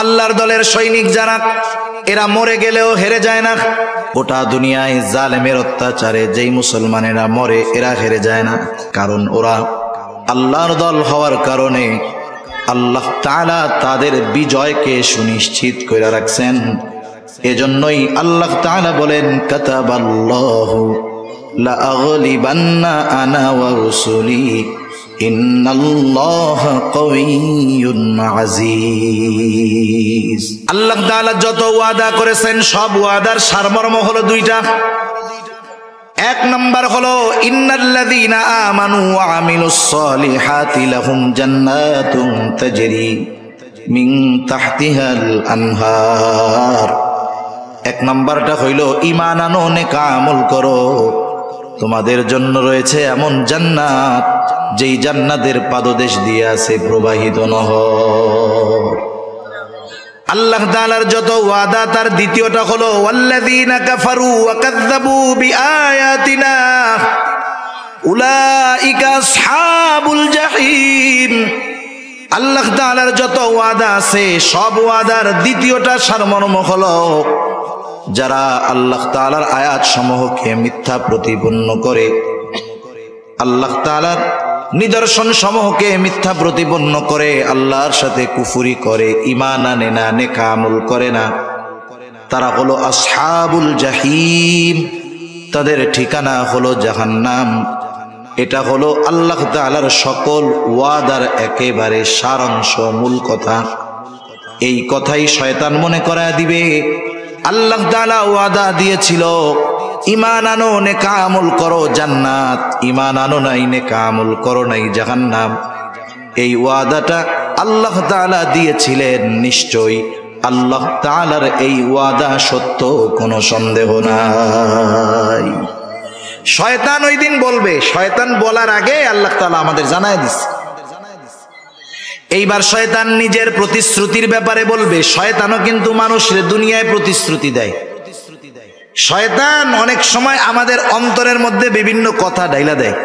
আল্লাহর দলের সৈনিক যারা, এরা মরে গেলেও হেরে যায় না। গোটা দুনিয়ায় জালেমের অত্যাচারে যেই মুসলমানেরা মরে এরা হেরে যায় না, কারণ ওরা আল্লাহর দল হওয়ার কারণে আল্লাহ তাআলা তাদের বিজয়কে সুনিশ্চিত করে রাখছেন। এজন্যই আল্লাহ তাআলা বলেন, কাতাবাল্লাহু লা আগলিবান্না আনা ওয়া রুসুলি ইন্নাল্লাহা কাওয়িয়্যুন আজিজ। আল্লাহ তাআলা যত ওয়াদা করেছেন সব ওয়াদার সারমর্ম হলো দুইটা। এক নাম্বার হলো ইন্নাল্লাযীনা আমানু ওয়া আমিলুস সলিহাতি লাহুম জান্নাতুন তাজরি মিন তাহতিহাল আনহার। এক নাম্বারটা হইল ঈমান আনো, নেক আমল করো, তোমাদের জন্য রয়েছে এমন জান্নাত যেই জান্নাতের পাদদেশ দিয়ে আছে প্রবাহিত নহর। আল্লাহ তাআলার যত ওয়াদা তার দ্বিতীয়টা হলো ওয়াল্লাযীনা কাফারু ওয়া কাযযাবু বিআয়াতিনা উলাইকা আসহাবুল জাহিম। আল্লাহ তাআলার যত ওয়াদা আছে সব ওয়াদার দ্বিতীয়টা সারমর্ম হলো যারা আল্লাহ তাআলার আয়াত সমূহকে মিথ্যা প্রতিপন্ন করে, আল্লাহ তাআলার নিদর্শন সমূহকে মিথ্যা প্রতিপন্ন করে, আল্লাহর সাথে কুফরি করে, ঈমান আনে না, নেক আমল করে না, তারা হলো আসহাবুল জাহিম। তাদের ঠিকানা হলো জাহান্নাম। এটা হলো আল্লাহ তাআলার সকল ওয়াদার একেবারে সারাংশ, মূল কথা। এই কথাই শয়তান মনে করায় দিবে আল্লাহ তাআলা ওয়াদা দিয়েছিল ঈমান আনো, নেক আমল করো, জান্নাত। ঈমান আনো নাই, নেক আমল করো নাই, জাহান্নাম। এই ওয়াদাটা আল্লাহ তাআলা দিয়েছিলেন, নিশ্চয়ই আল্লাহ তাআলার এই ওয়াদা সত্য, কোনো সন্দেহ নাই। শয়তান ওই দিন বলবে, শয়তান বলার আগে আল্লাহ তাআলা আমাদের জানায় দিচ্ছে। এইবার শয়তান নিজের প্রতিশ্রুতির ব্যাপারে বলবে। শয়তানও কিন্তু মানুষের দুনিয়ায় প্রতিশ্রুতি দেয়। শয়তান অনেক সময় আমাদের অন্তরের মধ্যে বিভিন্ন কথা ডাইলা দেয়।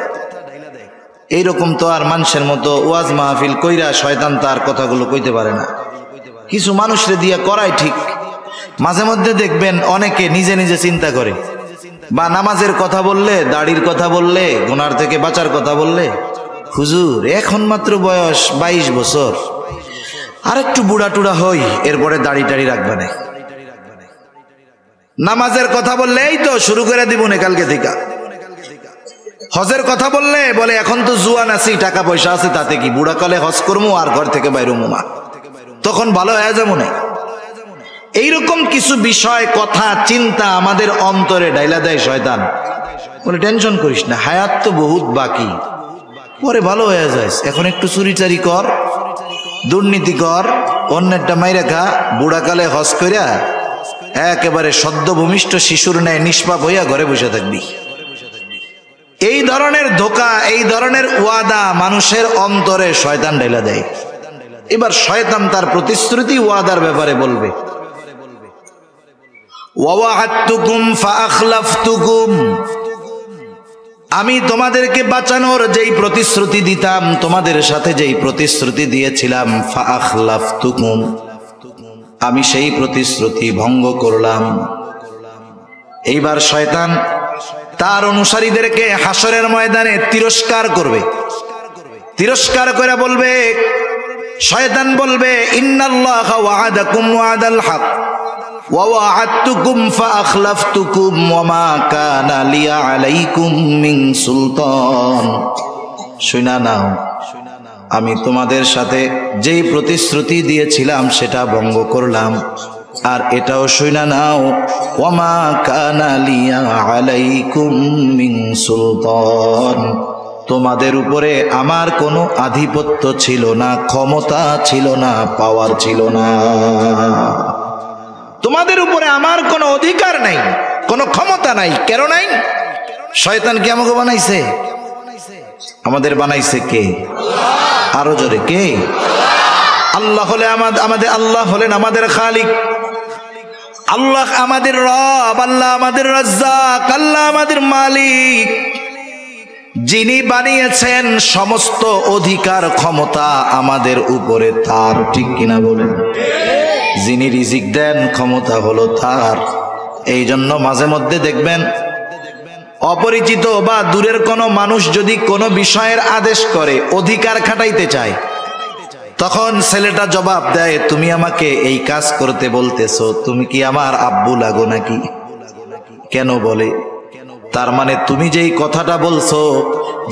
এইরকম তো আর মানুষের মতো ওয়াজ মাহফিল কইরা শয়তান তার কথাগুলো কইতে পারে না। কিছু মানুষরে দিয়া করাই ঠিক। মাঝে মধ্যে দেখবেন অনেকে নিজে নিজে চিন্তা করে, বা নামাজের কথা বললে, দাড়ির কথা বললে, গুনার থেকে বাঁচার কথা বললে, হুজুর এখন মাত্র বয়স 22 বছর, আর একটু বুড়া টুড়া হই, এরপরে দাড়ি টাড়ি রাখবে না। নামাজের কথা বললে এই তো শুরু করে দিব না কালকে থেকে। হজের কথা বললে বলে এখন তো জুয়ান আছি, টাকা পয়সা আছে, তাতে কি, বুড়া কালে হজ করবো আর ঘর থেকে বাইরমু না, তখন ভালো হয়ে যাবো না। এইরকম কিছু বিষয়, কথা, চিন্তা আমাদের অন্তরে ডাইলা দেয় শয়তান। বলে টেনশন করিস না, হায়াত তো বহুত বাকি, পরে ভালো হয়ে যায়। এখন একটু চুরিচারি কর, দুর্নীতি কর, অন্যেরটা মাইরা খা, বুড়াকালে হজ কইরা একেবারে সদ্য ভূমিষ্ঠ শিশুর ন্যায় নিষ্পাপ হইয়া ঘরে বসে থাকবি। এই ধরনের ধোঁকা, এই ধরনের ওয়াদা মানুষের অন্তরে শয়তান ঢেলা দেয়। এবার শয়তান তার প্রতিশ্রুতি ওয়াদার ব্যাপারে বলবে, ওয়াওয়া'আদতুকুম ফাআখলাফতুকুম, আমি তোমাদেরকে বাঁচানোর যেই প্রতিশ্রুতি দিতাম, তোমাদের সাথে যেই প্রতিশ্রুতি দিয়েছিলাম, ফাআখলাফতুকুম, আমি সেই প্রতিশ্রুতি ভঙ্গ করলাম। এইবার শয়তান তার অনুসারীদেরকে হাসরের ময়দানে তিরস্কার করবে। তিরস্কার করে বলবে, শয়তান বলবে, ইন্নাল্লাহা ওয়া'আদাকুম ওয়া'দাল হক ওয়া ওয়া'আদতুকুম ফাআখলাফতুকুম ওয়া মা কানা লিয়া আলাইকুম মিন সুলতান। শুনা নাও, আমি তোমাদের সাথে যেই প্রতিশ্রুতি দিয়েছিলাম সেটা ভঙ্গ করলাম। আর এটাও শুনা নাও, ওয়া মা কানা লিয়া আলাইকুম মিন সুলতান, তোমাদের উপরে আমার কোনো আধিপত্য ছিল না, ক্ষমতা ছিল না, পাওয়ার ছিল না। তোমাদের উপরে আমার কোনো অধিকার নাই, কোনো ক্ষমতা নাই। কেন নাই? শয়তান কি আমাকে বানাইছে? আমাদের বানাইছে কে? আরো জোরে, কে? আল্লাহ হলে আমাদের, আল্লাহ হলেন আমাদের খালিক, আল্লাহ আমাদের রব, আল্লাহ আমাদের রাজ্জাক, আল্লাহ আমাদের মালিক। যিনি বানিয়েছেন সমস্ত অধিকার ক্ষমতা আমাদের উপরে তার, ঠিক কিনা বলেন? যিনি রিজিক দেন ক্ষমতা হলো তার। এই জন্য মাঝে মধ্যে দেখবেন অপরিচিত বা দূরের কোনো মানুষ যদি কোনো বিষয়ের আদেশ করে, অধিকার খাটাইতে চায়, তখন ছেলেটা জবাব দেয়, তুমি আমাকে এই কাজ করতে বলতেছো, তুমি কি আমার আব্বু লাগো নাকি? কেন বলে, তার মানে তুমি যেই কথাটা বলছো,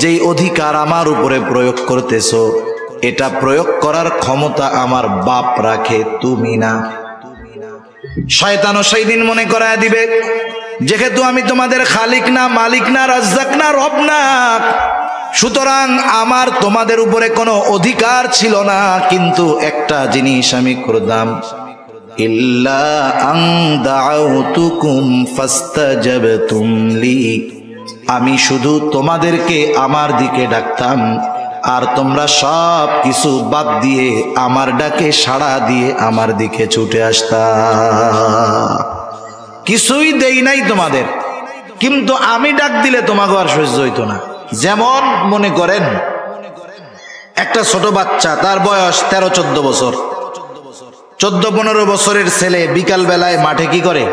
যেই অধিকার আমার উপরে প্রয়োগ করতেছো, এটা প্রয়োগ করার ক্ষমতা আমার বাপ রাখে, তুমি না। শয়তানও সেই দিন মনে করায় দিবে, যেহেতু আমি তোমাদের খালিক না, মালিক না, রাজ্জাক না, রব না, সুতরাং আমার তোমাদের উপরে কোনো অধিকার ছিল না। কিন্তু একটা জিনিস আমি করতাম, ইল্লা আন দাউতুকুম ফাস্তাজাবতুম লি, আমি শুধু তোমাদেরকে আমার দিকে ডাকতাম, আর তোমরা সব কিছু বাদ দিয়ে আমার ডাকে সাড়া দিয়ে আমার দিকে ছুটে আসতা। কিছুই দেই নাই তোমাদের, কিন্তু আমি ডাক দিলে তোমাকে আর সহ্য হইতো না। যেমন মনে করেন একটা ছোট বাচ্চা, তার বয়স 13-14 বছর, 14-15 বছরের ছেলে বিকাল বেলায় মাঠে কি করে?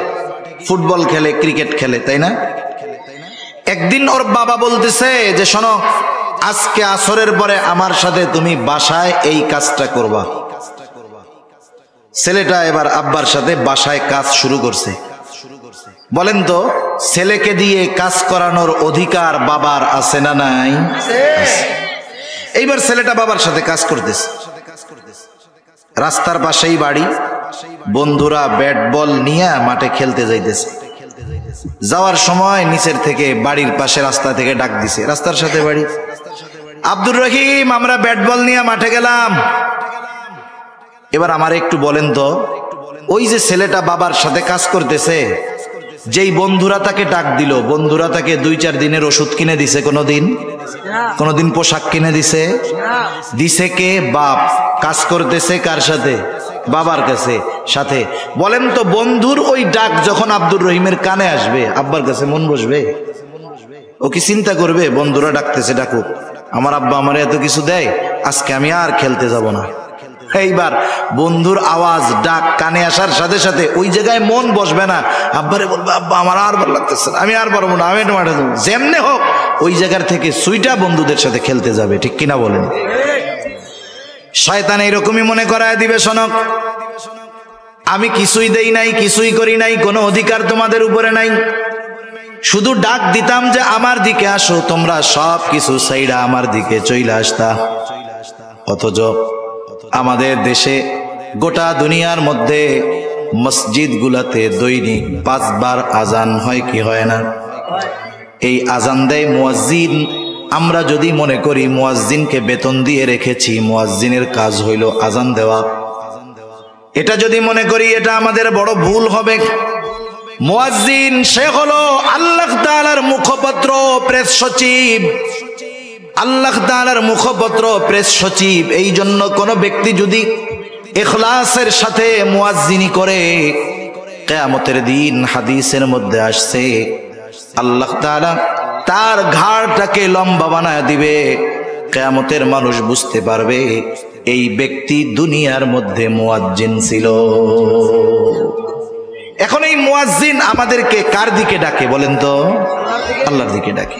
ফুটবল খেলে, ক্রিকেট খেলে, তাই না? একদিন ওর বাবা বলতেছে যে শোনো, আজকে আসরের পরে আমার সাথে তুমি বাসায় এই কাজটা করবা। ছেলেটা এবার আব্বার সাথে বাসায় কাজ শুরু করছে। বলেন তো, ছেলেকে দিয়ে কাজ করানোর অধিকার বাবার আছে না নাই? এইবার ছেলেটা বাবার সাথে কাজ করতেছে। রাস্তার পাশেই বাড়ি, বন্ধুরা ব্যাট বল নিয়ে মাঠে খেলতে যাইতেছে। যাওয়ার সময় নিচের থেকে বাড়ির পাশে রাস্তা থেকে ডাক দিছে, রাস্তার সাথে বাড়ি, আব্দুর রহিম, আমরা ব্যাট বল নিয়ে মাঠে গেলাম। এবার আমার একটু বলেন তো, ওই যে ছেলেটা বাবার সাথে কাজ করতেছে, যেই বন্ধুরা তাকে ডাক দিল, বন্ধুরা তাকে 2-4 দিনের ওষুধ কিনে দিছে? কোনোদিন পোশাক কিনে দিছে? দিছে কে? বাপ। কাজ করতেছে কার সাথে? বাবার কাছে সাথে। বলেন তো, বন্ধুর ওই ডাক যখন আব্দুর রহিমের কানে আসবে, আব্বার কাছে মন বসবে? ও কি চিন্তা করবে, বন্ধুরা ডাকতেছে, ডাকুক, আমার আব্বা আমার এত কিছু দেয়, আজকে আমি আর খেলতে যাব না? এইবার বন্ধুর আওয়াজ, ডাক কানে আসার সাথে সাথে ওই জায়গায় মন বসবে না, আব্বারে বলবে, আব্বা আমার আর ভালো লাগতেছে, আমি আর পারবো না, আমি একটু মাঠে যাবো। যেমনে হোক ওই জায়গার থেকে সুইটা বন্ধুদের সাথে খেলতে যাবে, ঠিক কিনা বলেন? শয়তান এইরকমই মনে করায় দিবে, শোনক, আমি কিছুই দেই নাই, কিছুই করি নাই, কোনো অধিকার তোমাদের উপরে নাই, শুধু ডাক দিতাম যে আমার দিকে আসো, তোমরা সব কিছু সাইডা আমার দিকে চইলা আসতা। অথচ আমাদের দেশে, গোটা দুনিয়ার মধ্যে মসজিদ গুলাতে দৈনিক 5 বার আজান হয় কি হয় না? এই আজান দেয় মুয়াজ্জিন। আমরা যদি মনে করি মুয়াজ্জিনকে বেতন দিয়ে রেখেছি, মুয়াজ্জিনের কাজ হইল আজান দেওয়া, এটা যদি মনে করি, এটা আমাদের বড় ভুল হবে। মুয়াজ্জিন সে হলো আল্লাহ তাআলার মুখপত্র, প্রেস সচিব। আল্লাহ তাআলার মুখপত্র, প্রেস সচিব। এই জন্য কোন ব্যক্তি যদি ইখলাসের সাথে মুয়াজ্জিনি করে, কিয়ামতের দিন হাদিসের মধ্যে আসছে, আল্লাহ তাআলা তার ঘাড়টাকে লম্বা বানায় দিবে। কিয়ামতের মানুষ বুঝতে পারবে এই ব্যক্তি দুনিয়ার মধ্যে মুয়াজ্জিন ছিল। এখন এই মুয়াজ্জিন আমাদেরকে কার দিকে ডাকে বলেন তো? আল্লাহর দিকে ডাকে।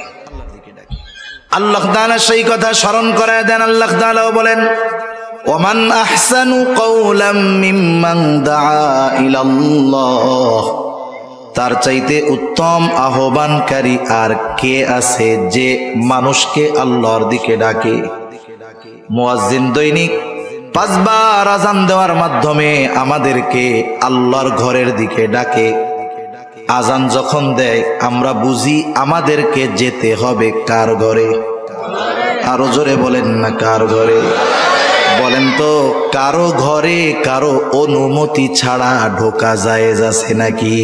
আল্লাহ তাআলা সেই কথা স্মরণ করায় দেন। আল্লাহ তাআলা বলেন, ওমান আহসানু কওলাম মিম্মান দাআ ইলাল্লাহ, তার চাইতে উত্তম আহ্বানকারী আর কে আছে যে মানুষকে আল্লাহর দিকে ডাকে? মুয়াজ্জিন দৈনিক 5 বার আযান দেওয়ার মাধ্যমে আমাদেরকে আল্লাহর ঘরের দিকে ডাকে। আযান যখন দেয় আমরা বুঝি আমাদেরকে যেতে হবে কার ঘরে? আরো জোরে বলেন না, কার ঘরে? বলেন তো, কারো ঘরে কারো অনুমতি ছাড়া ঢোকা জায়েজ আছে নাকি?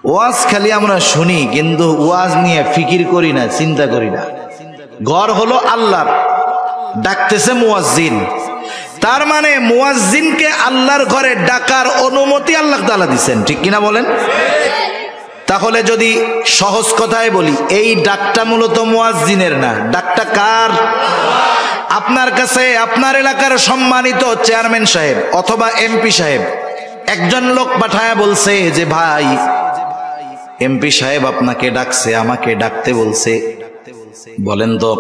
ওয়াজ খালি আমরা শুনি, কিন্তু ওয়াজ নিয়ে ফিকির করি না, চিন্তা করি না। ঘর হলো আল্লাহর, ডাকতেছে মুয়াজ্জিন, তার মানে মুয়াজ্জিনকে আল্লাহর ঘরে ডাকার অনুমতি আল্লাহ তাআলা দিবেন, ঠিক কিনা বলেন? তাহলে যদি সহজ কথায় বলি, এই ডাকটা মূলত মুয়াজ্জিনের না, ডাকটা কার? আপনার কাছে আপনার এলাকার সম্মানিত চেয়ারম্যান সাহেব অথবা এমপি সাহেব একজন লোক পাঠায় বলছে যে ভাই এমপি সাহেব আপনাকে ডাকছে, আমাকে ডাকতে বলছে। বলেন তো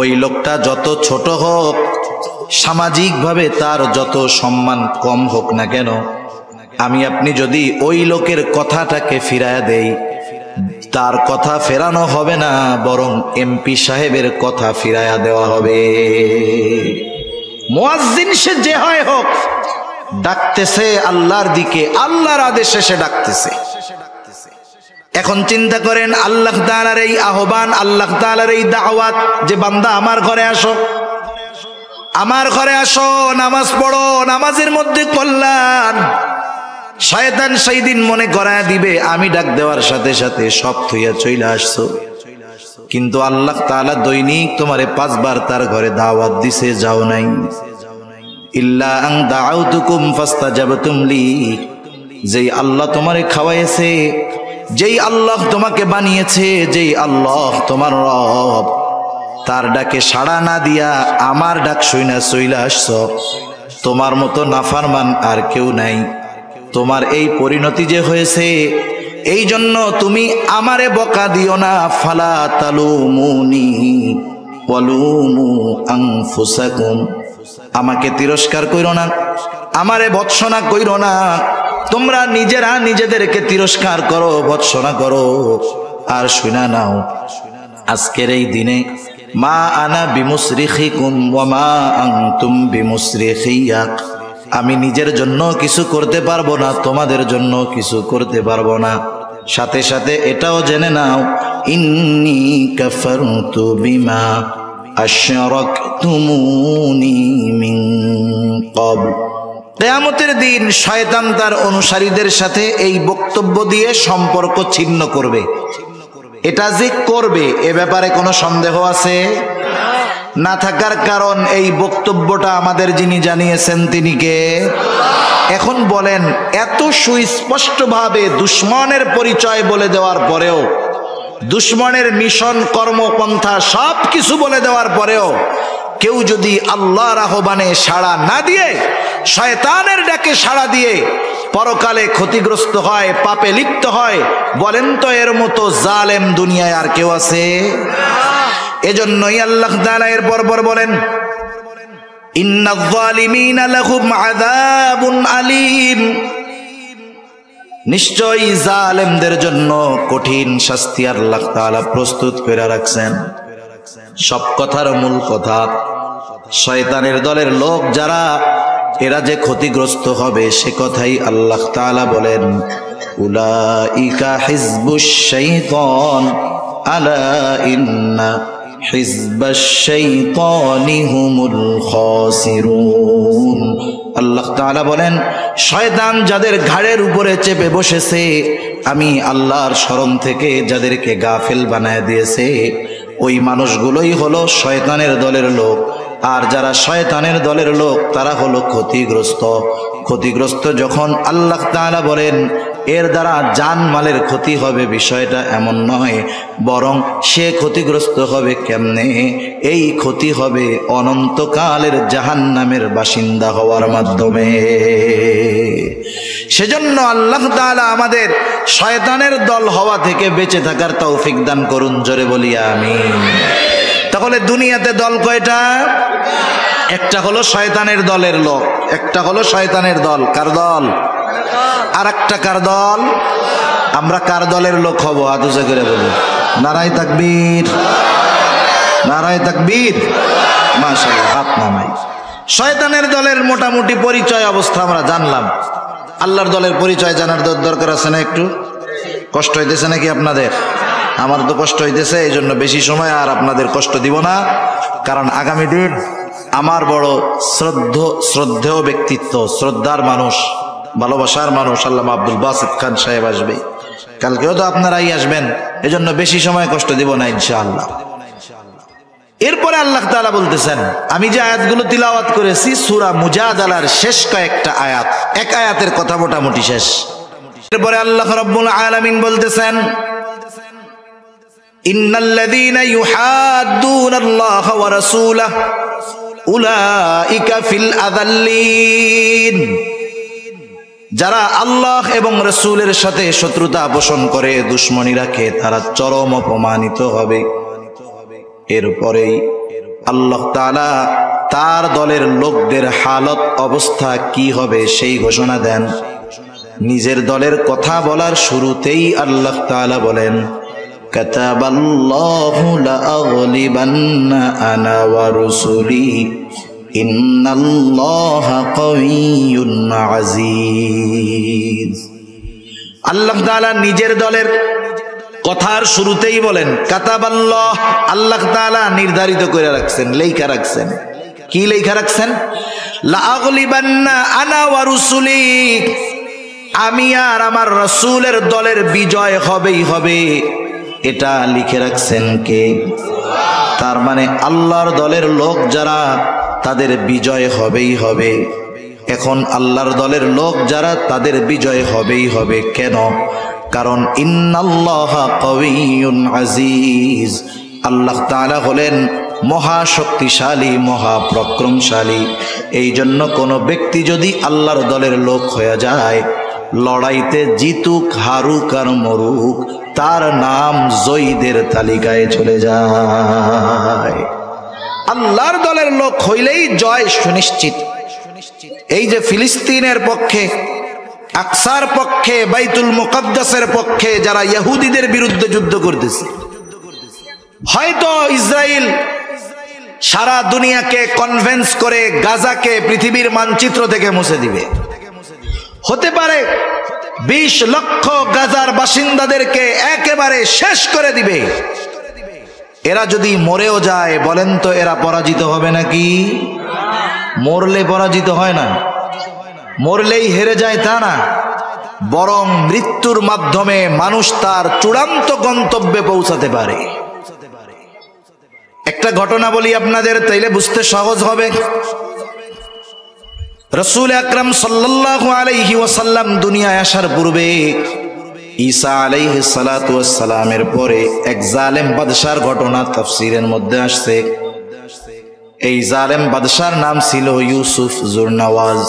ওই লোকটা যত ছোট হোক, সামাজিকভাবে তার যত সম্মান কম হোক না কেন, আমি আপনি যদি ওই লোকের কথাটাকে ফিরায় দেই, তার কথা ফেরানো হবে না, বরং এমপি সাহেবের কথা ফিরায়া দেওয়া হবে। মুয়াজ্জিন সে যে হয় হোক, ডাকতেছে আল্লাহর দিকে, আল্লাহর আদেশে সে ডাকতেছে। এখন চিন্তা করেন আল্লাহ তাআলার এই আহ্বান, আল্লাহ তাআলার এই দাওয়াত যে বান্দা আমার ঘরে আসো, আমার ঘরে আসো, নামাজ পড়ো, নামাজের মধ্যে কল্যাণ। শয়তান সেই দিন মনে করায় দিবে আমি ডাক দেওয়ার সাথে সাথে সব থইয়া চইলা আসছো, কিন্তু আল্লাহ তাআলা দৈনিক তোমারে 5 বার তার ঘরে দাওয়াত দিছে, যাও নাই। ইল্লা আন দাউতুকুম ফাস্তাজাবতুম লি, যেই আল্লাহ তোমারে খাওয়াইছে, যেই আল্লাহ তোমাকে বানিয়েছে, যেই আল্লাহ তোমার রব, তার ডাকে সাড়া না দিয়া আমার ডাক শুইনা চইলা আসছো। তোমার মতো নাফরমান আর কেউ নাই। তোমার এই পরিণতি যে হয়েছে, এই জন্য তুমি আমারে বকা দিও না। ফালা তালুমুনি ওয়ালুমু আনফুসাকুম, আমাকে তিরস্কার কইরো না, আমারে ভৎসনা কইরো না। তোমরা নিজেরা নিজেদেরকে তিরস্কার করো, ভৎসনা করো। আর শুনা নাও, আজকের এই দিনে মা আনা বিমুসরিখিকুম ওয়া মা আনতুম বিমুসরিখিয়া, আমি নিজের জন্য কিছু করতে পারবো না, তোমাদের জন্য কিছু করতে পারবো না। সাথে সাথে এটাও জেনে নাও, ইন্নী কাফারতু বিমা আশরাকতুমুনি মিন ক্বাবল। কিয়ামতের দিন শয়তান তার অনুসারীদের সাথে এই বক্তব্য দিয়ে সম্পর্ক ছিন্ন করবে। এটা যে করবে এ ব্যাপারে কোনো সন্দেহ আছে না থাকার কারণ এই বক্তব্যটা আমাদের যিনি জানিয়েছেন তিনি কে? এখন বলেন, এত সুস্পষ্টভাবে দুশমনের পরিচয় বলে দেওয়ার পরেও, দুশমনের মিশন কর্মপন্থা সব কিছু বলে দেওয়ার পরেও কেউ যদি আল্লাহর আহ্বানে সাড়া না দিয়ে, শয়তানের ডাকে সাড়া দিয়ে পরকালে ক্ষতিগ্রস্ত হয়, পাপে লিপ্ত হয়, বলেন তো এর মতো জালেম দুনিয়ায় আর কেউ আছে? এজন্যই আল্লাহ তাআলা এর পরপর বলেন, ইন্নায যালিমিনা লাহুম আযাবুন আলীম, নিশ্চয়ই জালেমদের জন্য কঠিন শাস্তি আল্লাহ তাআলা প্রস্তুত করে রাখছেন। সব কথার মূল কথা, শয়তানের দলের লোক যারা, এরা যে ক্ষতিগ্রস্ত হবে সে কথাই আল্লাহ তাআলা বলেন, উলাইকা হিজবুশ শাইতান আলা ইন্না হিজবাশ শাইতানি হুমুল খাসিরুন। আল্লাহ তাআলা বলেন, শয়তান যাদের ঘাড়ের উপরে চেপে বসেছে, আমি আল্লাহর স্মরণ থেকে যাদেরকে গাফেল বানায় দিয়েছে, ওই মানুষগুলোই হলো শয়তানের দলের লোক। আর যারা শয়তানের দলের লোক তারা হলো ক্ষতিগ্রস্ত। ক্ষতিগ্রস্ত যখন আল্লাহ তাআলা বলেন এর দ্বারা জানমালের ক্ষতি হবে, বিষয়টা এমন নয়, বরং সে ক্ষতিগ্রস্ত হবে কেমনে? এই ক্ষতি হবে অনন্তকালের জাহান্নামের বাসিন্দা হওয়ার মাধ্যমে। সেজন্য আল্লাহ তাআলা আমাদের শয়তানের দল হওয়া থেকে বেঁচে থাকার তৌফিক দান করুন, জোরে বলি আমিন। তাহলে দুনিয়াতে দল কয়টা? একটা হলো শয়তানের দলের লোক, একটা হলো শয়তানের দল। কার দল? আর একটা কার দল? আমরা কার দলের লোক হব? হাত উঁচু করে বলি নারায়ে তাকবীর, নারায়ে তাকবীর। মাশাআল্লাহ, হাত নামাই। শয়তানের দলের মোটামুটি পরিচয় অবস্থা আমরা জানলাম। আল্লাহর দলের পরিচয় জানার দরকার আছে না? একটু কষ্ট হইতেছে নাকি আপনাদের? আমার তো কষ্ট হইতেছে, এই জন্য বেশি সময় আর আপনাদের কষ্ট দিব না। কারণ আগামী দিন আমার বড় শ্রদ্ধেয় ব্যক্তিত্ব, শ্রদ্ধার মানুষ, ভালোবাসার মানুষ আল্লামা আব্দুল বাসিত খান সাহেব আসবে। কালকেও তো আপনারাই আসবেন, এজন্য বেশি সময় কষ্ট দিব না ইনশাআল্লাহ। এরপরে আল্লাহ তাআলা বলতেছেন, আমি যে আয়াতগুলো তিলাওয়াত করেছি সূরা মুজাদালার শেষ কয়েকটা আয়াত, এক আয়াতের কথা মোটামুটি শেষ। এরপরে আল্লাহ রাব্বুল আলামিন বলতেছেন, ইন্নাল্লাযীনা ইউহাদ্দুনাল্লাহা ওয়া রাসূলাহু উলাইকা ফিল আযাল্লিন। যারা আল্লাহ এবং রাসূলের সাথে শত্রুতা পোষণ করে, দুশমনী রাখে, তারা চরম অপমানিত হবে। এরপরেই আল্লাহ তাআলা তার দলের লোকদের হালত অবস্থা কি হবে সেই ঘোষণা দেন। নিজের দলের কথা বলার শুরুতেই আল্লাহ তাআলা বলেন, কাতাবাল্লাহু লাআগলিবান্না আনা ওয়া রুসুলি ইন্নাল্লাহা কাওয়িয়্যুন আজিজ। আল্লাহ তাআলা নিজের দলের কথার শুরুতেই বলেন কাতাবাল্লাহ, আল্লাহ তাআলা নির্ধারিত করে রাখছেন, লেখা রাখছেন। কি লেখা রাখছেন? লাআগলিবান্না আনা ওয়া রুসুলি, আমি আর আমার রাসূলের দলের বিজয় হবেই হবে, এটা লিখে রাখছেন কে? তার মানে আল্লাহর দলের লোক যারা, তাদের বিজয় হবেই হবে। এখন আল্লাহর দলের লোক যারা, তাদের বিজয় হবেই হবে। কেন? কারণ ইন্নাল্লাহা কাওয়িয়্যুন আজিজ, আল্লাহ তাআলা হলেন মহাশক্তিশালী, মহাপরাক্রমশালী। এই জন্য কোনো ব্যক্তি যদি আল্লাহর দলের লোক হয়ে যায়, লড়াইতে জিতুক, হারুক আর মরুক, তার নাম জয়ীদের তালিকায় চলে যায়। আল্লাহর দলের লোক হইলেই জয় সুনিশ্চিত। এই যে ফিলিস্তিনের পক্ষে, আকসার পক্ষে, বাইতুল মুকাদ্দাসের পক্ষে যারা ইহুদিদের বিরুদ্ধে যুদ্ধ করতেছে, হয়তো ইসরায়েল সারা দুনিয়াকে কনভিন্স করে গাজাকে পৃথিবীর মানচিত্র থেকে মুছে দিবে। হতে পারে 20 লক্ষ গাজার বাসিন্দাদেরকে একেবারে শেষ করে দিবে। এরা যদি মরেও যায়, বলেন তো এরা পরাজিত হবে নাকি? মরলে পরাজিত হয় না, মরলেই হেরে যায় তা না, বরং মৃত্যুর মাধ্যমে মানুষ তার চূড়ান্ত গন্তব্যে পৌঁছাতে পারে। একটা ঘটনা বলি আপনাদের, তাইলে বুঝতে সহজ হবে। রাসূল আকরাম সাল্লাল্লাহু আলাইহি ওয়াসাল্লাম দুনিয়ায় আসার পূর্বে ঈসা আলাইহিস সালাতু ওয়াস সালামের পরে এক জালেম বাদশার ঘটনা তাফসীরের মধ্যে আসছে। এই জালেম বাদশার নাম ছিল ইউসুফ জুরনাওয়াজ।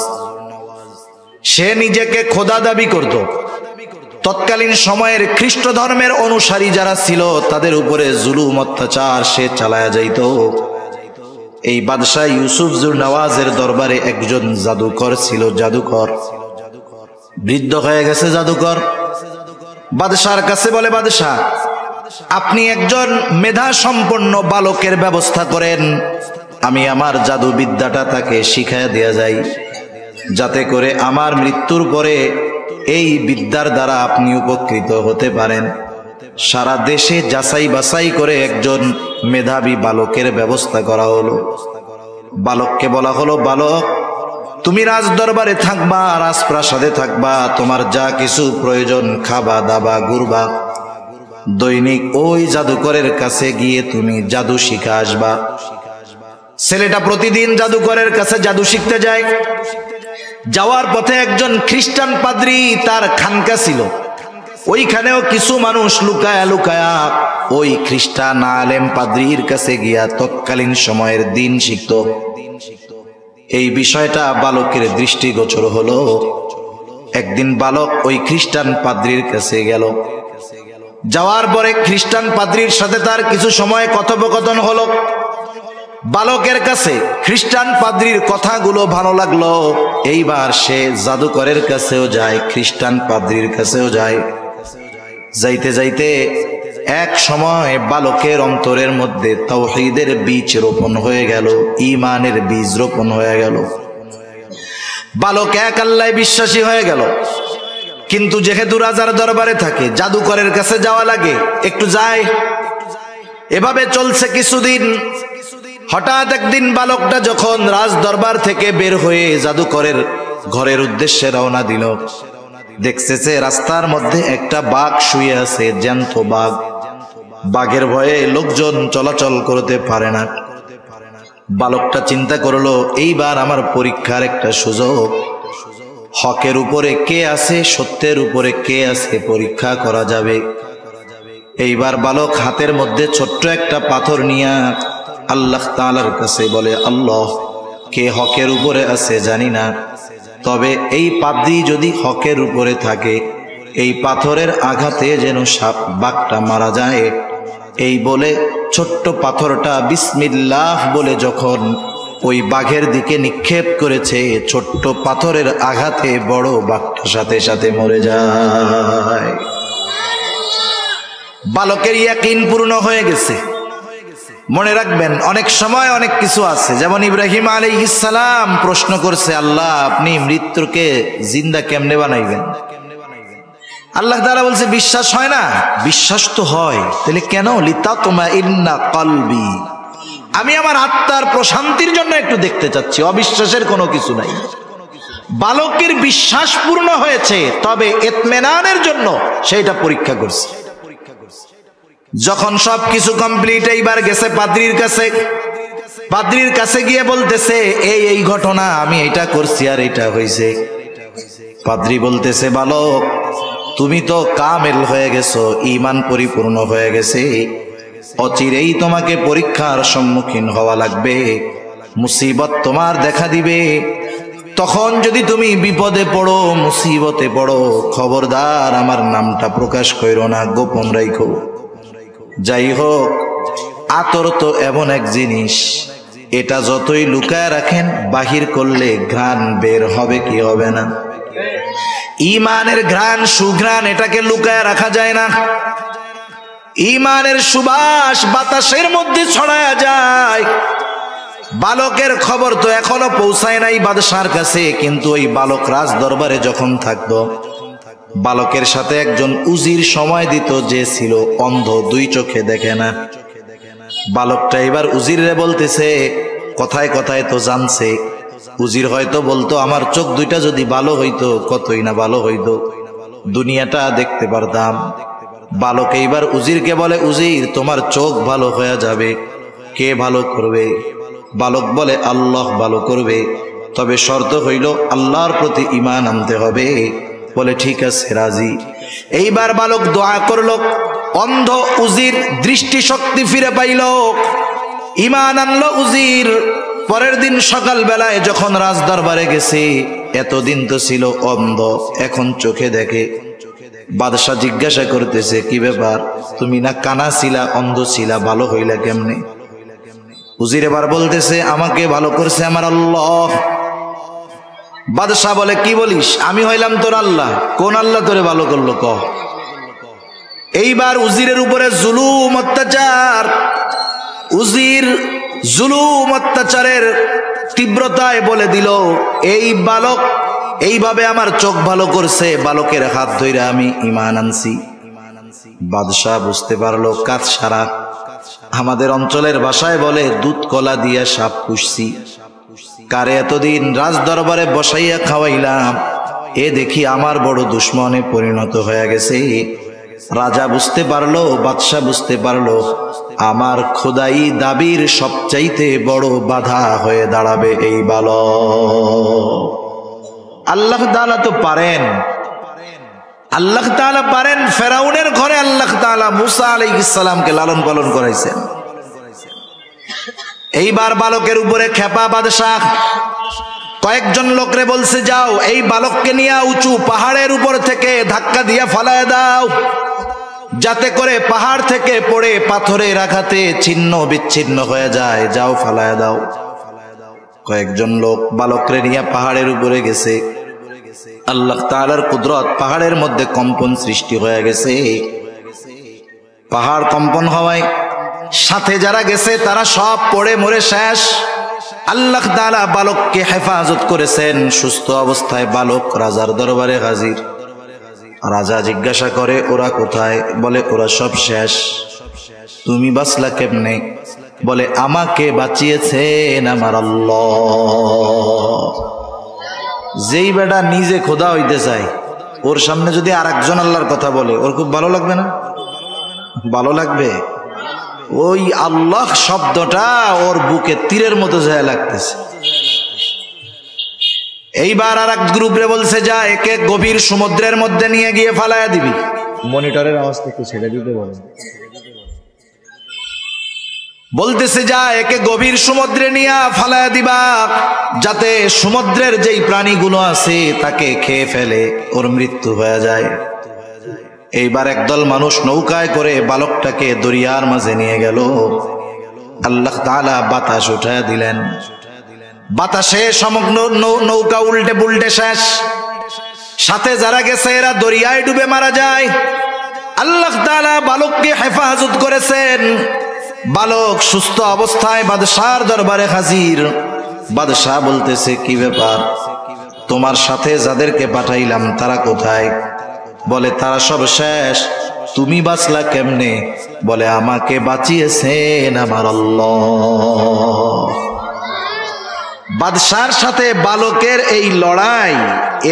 সে নিজেকে খোদা দাবি করত। তৎকালীন সময়ের খ্রিস্ট ধর্মের অনুসারী যারা ছিল, তাদের উপরে জুলুম অত্যাচার সে চালায়া যাইত। এই বাদশাহ ইউসুফ জুরনাওয়াজের দরবারে একজন জাদুকর ছিল, জাদুকর বৃদ্ধ হয়ে গেছে। জাদুকর বাদশার কাছে বলে, বাদশাহ আপনি একজন মেধা সম্পন্ন বালকের ব্যবস্থা করেন, আমি আমার জাদু বিদ্যাটা তাকে শিখাইয়া দেয়া যাই, যাতে করে আমার মৃত্যুর পরে এই বিদ্যার দ্বারা আপনি উপকৃত হতে পারেন। সারা দেশে যাচাই বাছাই করে একজন মেধাবী বালকের ব্যবস্থা করা হলো। বালককে বলা হলো, বালক তুমি রাজ দরবারে থাকবা, রাজপ্রাসাদে থাকবা, তোমার যা কিছু প্রয়োজন খাবা দাবা ঘুরবা, দৈনিক ওই জাদুকরের কাছে গিয়ে তুমি জাদু শিখা আসবা। ছেলেটা প্রতিদিন জাদুকরের কাছে জাদু শিখতে যায়। যাওয়ার পথে একজন খ্রিস্টান পাদ্রী তার খানকা ছিল, ওইখানেও কিছু মানুষ লুকায়া লুকায়া ওই খ্রিস্টান আলেম পাদ্রীর কাছে গিয়া তৎকালীন সময়ের দিন শিখত। এই বিষয়টা বালকের দৃষ্টিগোচর হলো। একদিন বালক ওই খ্রিস্টান পাদ্রীর কাছে গেল। যাওয়ার পরে খ্রিস্টান পাদ্রীর সাথে তার কিছু সময় কথোপকথন হলো। বালকের কাছে খ্রিস্টান পাদ্রীর কথাগুলো ভালো লাগলো। এইবার সে জাদুকরের কাছেও যায়, খ্রিস্টান পাদ্রীর কাছেও যায়। যাইতে যাইতে এক সময় বালকের অন্তরের মধ্যে তাওহীদের বীজ রোপণ হয়ে গেল, ঈমানের বীজ রোপণ হয়ে গেল। বালক এক আল্লাহয় বিশ্বাসী হয়ে গেল। কিন্তু যেহেতু রাজার দরবারে থাকে, জাদুকরের কাছে যাওয়া লাগে, একটু যায়। এভাবে চলছে কিছুদিন। হঠাৎ একদিন বালকটা যখন রাজ দরবার থেকে বের হয়ে জাদুকরের ঘরের উদ্দেশ্যে রওনা দিল, দেখতেছে রাস্তার মধ্যে একটা বাঘ শুয়ে আছে, জ্যান্ত বাঘ। বাঘের ভয়ে লোকজন চলাচল করতে পারে না। বালকটা চিন্তা করলো, এইবার আমার পরীক্ষার একটা সুযোগ। হকের উপরে কে আছে, সত্যের উপরে কে আছে পরীক্ষা করা যাবে। এইবার বালক হাতের মধ্যে ছোট্ট একটা পাথর নিয়ে আল্লাহ তাআলার কাছে বলে, আল্লাহ, কে হকের উপরে আছে জানি না, তবে এই পাদ্রী যদি হকের উপরে থাকে এই পাথরের আঘাতে যেন বাঘটা মারা যায়। এই বলে ছোট্ট পাথরটা বিসমিল্লাহ বলে যখন ওই বাঘের দিকে নিক্ষেপ করেছে, ছোট্ট পাথরের আঘাতে বড় বাঘটা সাথে সাথে মরে যায়। বালকের ইয়াকিন পূর্ণ হয়ে গেছে। মনে রাখবেন, অনেক সময় অনেক কিছু আছে, যেমন ইব্রাহিম আলাইহিস সালাম প্রশ্ন করছে, আল্লাহ, আপনি মৃত্যুকে জিন্দা কেমনে বানাইবেন? আল্লাহ তাআলা বলছে, বিশ্বাস হয় না? বিশ্বাস তো হয়, তাহলে কেন? লিতাতমাইন্না কলবি, আমি আমার আত্মার প্রশান্তির জন্য একটু দেখতে চাচ্ছি, অবিশ্বাসের কোনো কিছু নাই। বালকের বিশ্বাস পূর্ণ হয়েছে, তবে ইতমিনানের জন্য সেটা পরীক্ষা করছে। যখন সব কিছু কমপ্লিট, এইবার গেছে পাদ্রীর কাছে। পাদ্রীর কাছে গিয়ে বলতেছে, এই ঘটনা, আমি এটা করছি আর এটা হয়েছে। পাদ্রী বলতেছে, বালক, তুমি তো কামেল হয়ে গেছো, ঈমান পরিপূর্ণ হয়ে গেছে, অচিরেই তোমাকে পরীক্ষার সম্মুখীন হওয়া লাগবে, মুসিবত তোমার দেখা দিবে। তখন যদি তুমি বিপদে পড়ো, মুসিবতে পড়ো, খবরদার আমার নামটা প্রকাশ করো না, গোপন রাখো। যাই হোক, আতর তো এমন এক জিনিস, এটা যতই লুকায় রাখেন, বাহির করলে ঘ্রাণ বের হবে কি হবে না? ঈমানের ঘ্রাণ, সুঘ্রাণ, এটাকে লুকায় রাখা যায় না। ঈমানের সুবাস বাতাসের মধ্যে ছড়ায়া যায়। বালকের খবর তো এখনো পৌঁছায় নাই বাদশার কাছে, কিন্তু ওই বালক রাজ দরবারে যখন থাকতো, বালকের সাথে একজন উজির সময় দিত, যে ছিল অন্ধ, দুই চোখে দেখে না। বালকটা এবার উজিরে বলতেছে, কথায় কথায় তো জানছে। উজির হয়তো বলতো, আমার চোখ দুইটা যদি ভালো হইতো, কতই না ভালো হইতো, দুনিয়াটা দেখতে পারতাম। বালক এইবার উজিরকে বলে, উজির, তোমার চোখ ভালো হয়ে যাবে, কে ভালো করবে? বালক বলে, আল্লাহ ভালো করবে, তবে শর্ত হইল আল্লাহর প্রতি ঈমান আনতে হবে। বলে, ঠিক আছে, রাজি। এইবার বালক দোয়া করল, অন্ধ উজির দৃষ্টি শক্তি ফিরে পাইল, ঈমান আনলো উজির। পরের দিন সকাল বেলায় যখন রাজ দরবারে গেছে, এতদিন তো ছিল অন্ধ, এখন চোখে দেখে। বাদশাহ জিজ্ঞাসা করতেছে, কি ব্যাপার, তুমি না কানা ছিলা, অন্ধ ছিলা, ভালো হইলা কেমনে? উজির এবার বলতেছে, আমাকে ভালো করছে আমার আল্লাহ। বাদশাহ বলে, কি বলিস? আমি হইলাম তোর আল্লাহ? কোন আল্লাহ তোরে ভালো করলো ক? এইবার উজিরের উপরে জুলুম অত্যাচার। উজির জুলুম অত্যাচারের তীব্রতায় বলে দিল, এই বালক এইভাবে আমার চোখ ভালো করছে, বালকের হাত ধইরা আমি ঈমান আনছি। বাদশাহ বুঝতে পারলো কাজ সারা। আমাদের অঞ্চলের ভাষায় বলে, দুধ কলা দিয়া সাপ পুষছি। কারে এতদিন রাজ দরবারে বসাইয়া খাওয়াইলাম, এ দেখি আমার বড় দুশ্মনে পরিণত হয়ে গেছে। রাজা বুঝতে পারলো, বাদশাহ বুঝতে পারলো, আমার খোদাই দাবির সবচাইতে বড় বাধা হয়ে দাঁড়াবে এই বালক। আল্লাহ তাআলা তো পারেন, আল্লাহ তাআলা পারেন। ফেরাউনের ঘরে আল্লাহ তাআলা মুসা আলাইহিস সালামকে লালন পালন করাইছেন। এইবার বালকের উপরে খেপা বাদশাহ কয়েকজন লোকরে বলছে, যাও এই বালককে নিয়ে উঁচু পাহাড়ের উপর থেকে ধাক্কা দিয়া ফালায় দাও, যাতে করে পাহাড় থেকে পড়ে পাথরের আঘাতে ছিন্ন বিচ্ছিন্ন হয়ে যায়, যাও ফালায় দাও। কয়েকজন লোক বালকরে নিয়ে পাহাড়ের উপরে গেছে। আল্লাহ তাআলার কুদরত, পাহাড়ের মধ্যে কম্পন সৃষ্টি হয়ে গেছে। পাহাড় কম্পন হওয়ায় সাথে যারা গেছে তারা সব পড়ে মরে শেষ। আল্লাহ তাআলা বালককে হেফাজত করেছেন। সুস্থ অবস্থায় বালক রাজার দরবারে হাজির। রাজা জিজ্ঞাসা করে, ওরা কোথায়? বলে, ওরা সব শেষ। তুমি বাঁচলা কেমনে? বলে, আমাকে বাঁচিয়েছেন আমার আল্লাহ। যেই বেটা নিজে খোদা হইতে চায়, ওর সামনে যদি আরেকজন আল্লাহর কথা বলে, ওর খুব ভালো লাগবে না? ভালো লাগবে। ওই আল্লাহ শব্দটা ওর বুকে তীরের মতো যায় লাগতেছে। এইবার আর এক গ্রুপরে বলছে, যা একে গভীর সমুদ্রের মধ্যে নিয়ে গিয়ে ফালায়া দিবি। মনিটরের আওয়াজটা একটু ছেড়ে দিতে বলেন। বলতেছে যা একে গভীর সমুদ্রে নিয়ে ফালায়া দিবা, যাতে সমুদ্রের যেই প্রাণীগুলো আছে তাকে খেয়ে ফেলে, ওর মৃত্যু হয়ে যায়। এইবার একদল মানুষ নৌকায় করে বালকটাকে দরিয়ার মাঝে নিয়ে গেল। আল্লাহ তাআলা বাতাস উঠায়া দিলেন, বাতাসে সমগ্র নৌকা উল্টে পুল্টে শেষ। সাথে যারা গেছে এরা দরিয়ায় ডুবে মারা যায়। আল্লাহ তাআলা বালককে হেফাজত করেছেন। বালক সুস্থ অবস্থায় বাদশার দরবারে হাজির। বাদশাহ বলতেছে কি ব্যাপার, তোমার সাথে যাদেরকে পাঠাইলাম তারা কোথায়? বলে তারা সব শেষ। তুমি বাঁচলা কেমনে? বলে আমাকে বাঁচিয়েছেন আমার আল্লাহ। বাদশার সাথে বালকের এই লড়াই,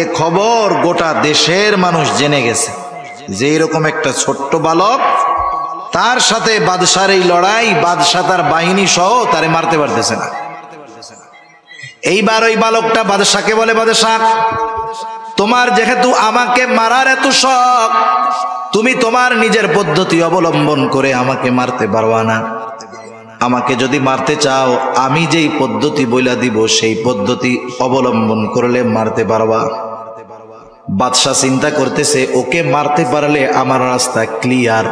এ খবর গোটা দেশের মানুষ জেনে গেছে যে এরকম একটা ছোট্ট বালক, তার সাথে বাদশার এই লড়াই, বাদশা তার বাহিনী সহ তারে মারতে পারতেছে না। এইবার ওই বালকটা বাদশাকে বলে, বাদশাহ তোমার যেহেতু আমাকে মারার এত শখ, তুমি তোমার নিজের পদ্ধতি অবলম্বন করে আমাকে মারতে পারবা না। আমাকে যদি মারতে চাও, আমি যেই পদ্ধতি বইলা দিব সেই পদ্ধতি অবলম্বন করলে মারতে পারবা। বাদশা চিন্তা করতেছে ওকে মারতে পারলে আমার রাস্তা ক্লিয়ার।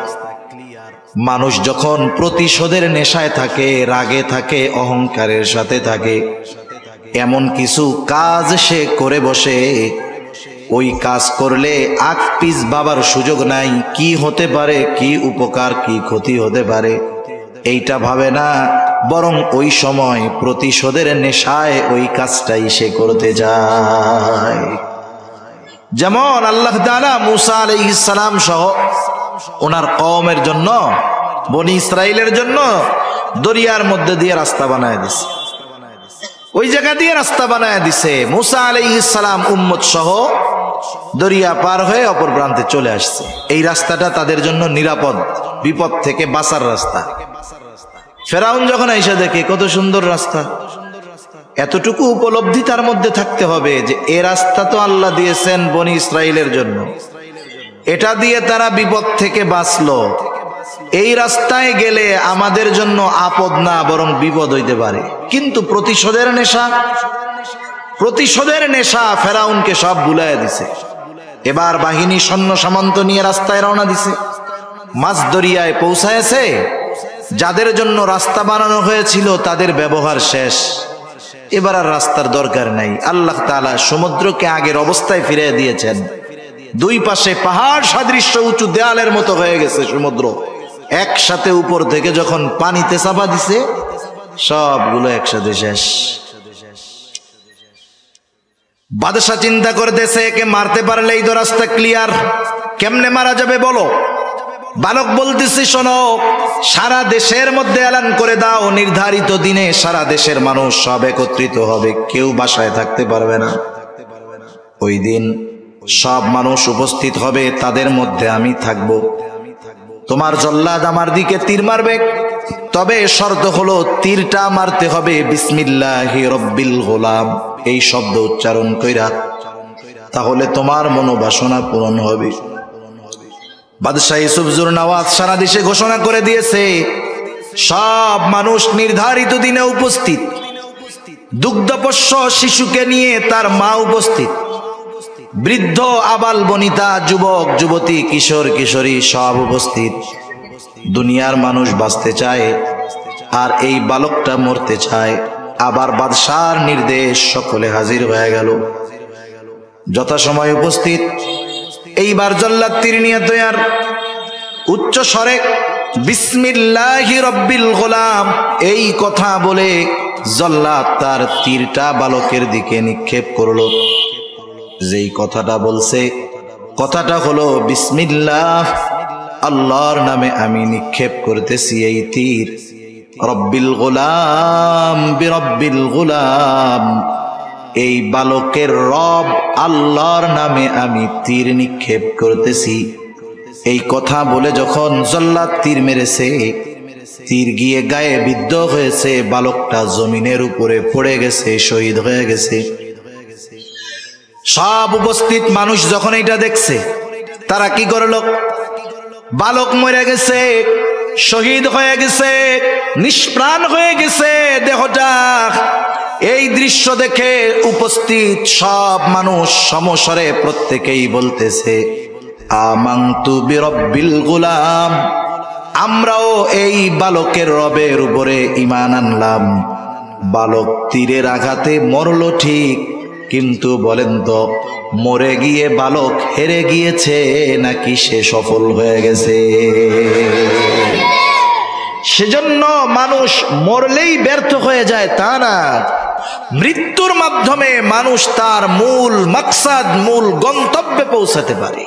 মানুষ যখন প্রতিশোধের নেশায় থাকে, রাগে থাকে, অহংকারের সাথে থাকে, এমন কিছু কাজ সে করে বসে, ওই কাজ করলে আগ পিছ ভাবার সুযোগ নাই, কি হতে পারে, কি উপকার কি ক্ষতি হতে পারে এইটা ভাবে না, বরং ওই সময় প্রতিশোধের নেশায় ওই কাজটাই সে করতে যায়। যেমন আল্লাহ তাআলা মুসা আলাইহিস সালাম সহ ওনার কওমের জন্য, বনি ইসরাইলের জন্য দরিয়ার মধ্যে দিয়ে রাস্তা বানায় দিছে। ওই জায়গা দিয়ে রাস্তা বানায় দিছে। মুসা আলাইহিস সালাম উম্মত সহ দরিয়া পার হয়ে অপর প্রান্তে চলে আসছে। এই রাস্তাটা তাদের জন্য নিরাপদ, বিপদ থেকে বাঁচার রাস্তা। ফেরাউন যখন আইসা দেখে কত সুন্দর রাস্তা, এতটুকু উপলব্ধি তার মধ্যে থাকতে হবে যে এ রাস্তা তো আল্লাহ দিয়েছেন বনি ইসরাইলের জন্য, এটা দিয়ে তারা বিপদ থেকে বাঁচলো। এই রাস্তায় গেলে আমাদের জন্য আপদ না বরং বিপদ হইতে পারে। কিন্তু প্রতিশোধের নেশা ফেরাউনকে সব ভুলাইয়া দিছে। এবার বাহিনী সৈন্য সামন্ত নিয়ে রাস্তায় রওনা দিছে। মাঝ দরিয়ায় পৌঁছায়ছে। যাদের জন্য রাস্তা বানানো হয়েছিল তাদের ব্যবহার শেষ, এবার আর রাস্তার দরকার নাই। আল্লাহ তাআলা সমুদ্রকে আগের অবস্থায় ফিরিয়ে দিয়েছেন। দুই পাশে পাহাড় সাদৃশ্য উঁচু দেয়ালের মতো হয়ে গেছে সমুদ্র। একসাথে উপর থেকে যখন পানিতে চাপা দিছে, সবগুলো একসাথে শেষ। বাদশা চিন্তা করতেছে একে মারতে পারলেই তো রাস্তা ক্লিয়ার, কেমনে মারা যাবে বলো? বালক বলতেছে শোনো, সারা দেশের মধ্যে এলান করে দাও, নির্ধারিত দিনে সারা দেশের মানুষ সব একত্রিত হবে, কেউ বাসায় থাকতে পারবে না। ওই দিন সব মানুষ উপস্থিত হবে, তাদের মধ্যে আমি থাকব। তোমার জল্লাদ আমার দিকে তীর মারবে, তবে শর্ত হলো তীরটা মারতে হবে বিসমিল্লাহি রব্বিল গোলাম, এই শব্দ উচ্চারণ কইরা, তাহলে তোমার মনোবাসনা পূরণ হবে। বাদশাহ ইউসুফ জুরনাওয়াত সারা দেশে ঘোষণা করে দিয়েছে, সব মানুষ নির্ধারিত দিনে উপস্থিত। দুগ্ধপোষ্য শিশুকে নিয়ে তার মা উপস্থিত, বৃদ্ধ আবাল বনিতা, যুবক যুবতী, কিশোর কিশোরী সব উপস্থিত। দুনিয়ার মানুষ বাঁচতে চায় আর এই বালকটা মরতে চায়। আবার বাদশার নির্দেশ, সকলে হাজির হয়ে গেল, যথাসময় উপস্থিত। এইবার জল্লাদ তীর নিয়ে তৈয়ার, উচ্চ স্বরে বিসমিল্লাহি রব্বিল গোলাম এই কথা বলে জল্লাদ তার তীরটা বালকের দিকে নিক্ষেপ করলো। যেই কথাটা বলছে, কথাটা হলো বিসমিল্লাহ, আল্লাহর নামে আমি নিক্ষেপ করতেছি এই তীর। রব্বিল গোলাম বিরব্বিল গোলাম, এই বালকের রব আল্লাহর নামে আমি তীর নিক্ষেপ করতেছি। এই কথা বলে যখন জল্লাদ তীর মেরেছে, তীর গিয়ে গায়ে বিদ্ধ হয়েছে, বালকটা জমিনের উপরে পড়ে গেছে, শহীদ হয়ে গেছে। সব উপস্থিত মানুষ যখন এটা দেখছে, তারা কি করলো? বালক মরে গেছে, শহীদ হয়ে গেছে, নিষ্প্রাণ হয়ে গেছে দেহটা। এই দৃশ্য দেখে উপস্থিত সব মানুষ সমস্বরে প্রত্যেকেই বলতেছে, আমানতু বিরব্বিল গুলাম, আমরাও এই বালকের রবের উপরে ঈমান আনলাম। বালক তীরের আঘাতে মরল ঠিক, কিন্তু বলেন তো মরে গিয়ে বালক হেরে গিয়েছে নাকি সে সফল হয়ে গেছে? সেজন্য মানুষ মরলেই ব্যর্থ হয়ে যায় তা না, মৃত্যুর মাধ্যমে মানুষ তার মূল মাকসাদ, মূল গন্তব্যে পৌঁছাতে পারে।